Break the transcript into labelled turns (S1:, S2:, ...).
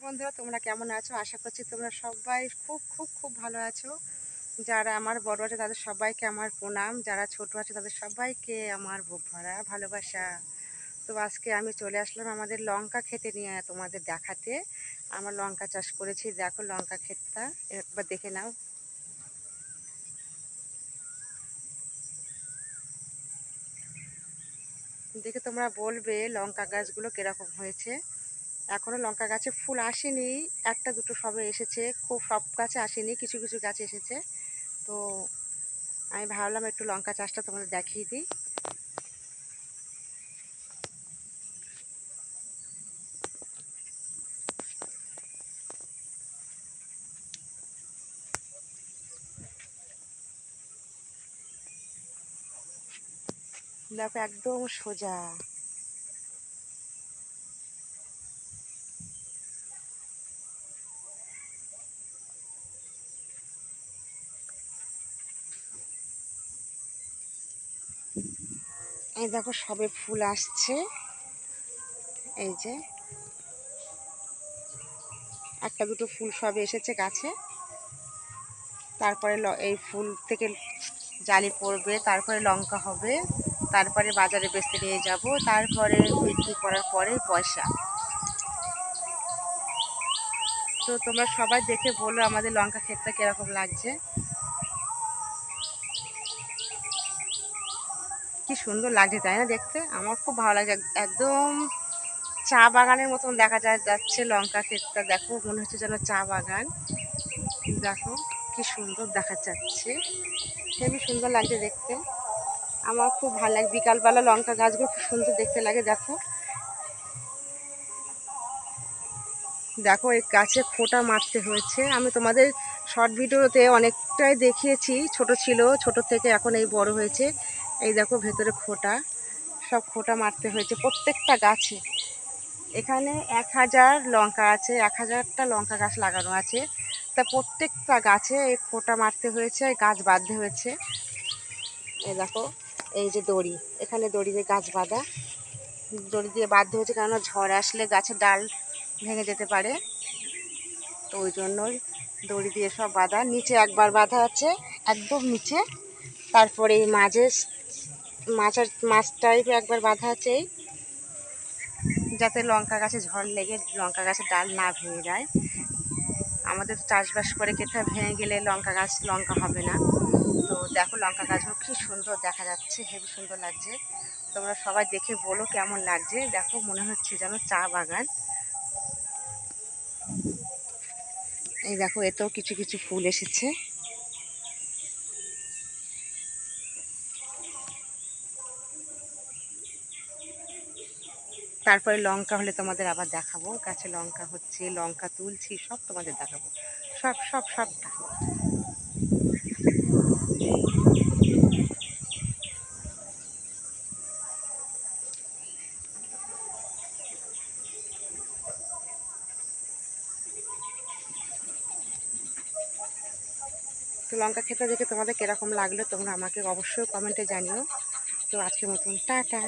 S1: বন্ধুরা, তোমরা কেমন আছো? আশা করছি তোমরা সবাই খুব খুব খুব ভালো আছো। যারা আমার বড় আছে তাদের সবাইকে আমার প্রণাম, যারা ছোট আছে তাদের সবাইকে আমার বুক ভরা ভালোবাসা। তো আজকে আমি চলে আসলাম আমাদের লঙ্কা খেতে নিয়ে তোমাদের দেখাতে। আমার লঙ্কা চাষ করেছি, দেখো লঙ্কা ক্ষেতটা একবার দেখে নাও। দেখে তোমরা বলবে লঙ্কা গাছগুলো কিরকম হয়েছে। এখনও লঙ্কা গাছে ফুল আসেনি, একটা দুটো সবে এসেছে, খুব সব গাছে আসেনি, কিছু কিছু গাছে এসেছে। তো আমি ভাবলাম একটু লঙ্কা চাষটা তোমাদের দেখিয়ে দিই। দেখো একদম সোজা। এই দেখো সবে ফুল আসছে, এই যে একটা দুটো ফুল সবে এসেছে গাছে। তারপরে এই ফুল থেকে জালি পড়বে, তারপরে লঙ্কা হবে, তারপরে বাজারে বেচতে নিয়ে যাব, তারপরে বিক্রি করার পরে পয়সা। তো তোমরা সবাই দেখে বলো আমাদের লঙ্কা ক্ষেতটা কিরকম লাগছে। কি সুন্দর লাগছে তাই না দেখতে? আমার খুব ভালো লাগছে, একদম চা বাগানের মতন দেখা যাচ্ছে লঙ্কা ক্ষেতটা। দেখো মনে হচ্ছে যেন চা বাগান। দেখো কি সুন্দর দেখা যাচ্ছে, খুবই সুন্দর লাগছে দেখতে। আমার খুব ভালো লাগে, বিকালবেলা লঙ্কা গাছগুলো খুব সুন্দর দেখতে লাগে। দেখো দেখো এই গাছে খোঁটা মারতে হয়েছে। আমি তোমাদের শর্ট ভিডিওতে অনেকটাই দেখিয়েছি, ছোট ছিল, ছোট থেকে এখন এই বড় হয়েছে। এই দেখো ভেতরে খোঁটা, সব খোঁটা মারতে হয়েছে প্রত্যেকটা গাছে। এখানে 1000 লঙ্কা আছে, 1000টা লঙ্কা গাছ লাগানো আছে। তা প্রত্যেকটা গাছে এই খোঁটা মারতে হয়েছে, গাছ বাঁধতে হয়েছে। এই দেখো এই যে দড়ি, এখানে দড়ি দিয়ে গাছ বাঁধা, দড়ি দিয়ে বাঁধতে হয়েছে, কেননা ঝড় আসলে গাছের ডাল ভেঙে যেতে পারে। তো ওই জন্যই দড়ি দিয়ে সব বাঁধা। নিচে একবার বাঁধা আছে, একদম নিচে। তারপরে এই মাছ টাইপে একবার বাঁধা আছে, যাতে লঙ্কা গাছে ঝড় লেগে লঙ্কা গাছের ডাল না ভেঙে যায়। আমাদের চাষবাস করে খেতে ভেঙে গেলে লঙ্কা গাছ লঙ্কা হবে না। তো দেখো লঙ্কা গাছগুলো কি সুন্দর দেখা যাচ্ছে, হেবি সুন্দর লাগছে। তোমরা সবাই দেখে বলো কেমন লাগছে। দেখো মনে হচ্ছে যেন চা বাগান। এই দেখো এতেও কিছু কিছু ফুল এসেছে। তারপরে লঙ্কা হলে তোমাদের আবার দেখাবো, গাছে লঙ্কা হচ্ছে, লঙ্কা তুলছি, সব তোমাদের দেখাবো, সবটা। তো লঙ্কা খেতে দেখে তোমাদের কিরকম লাগলো তোমরা আমাকে অবশ্যই কমেন্টে জানিও। তো আজকের মতন টাটা।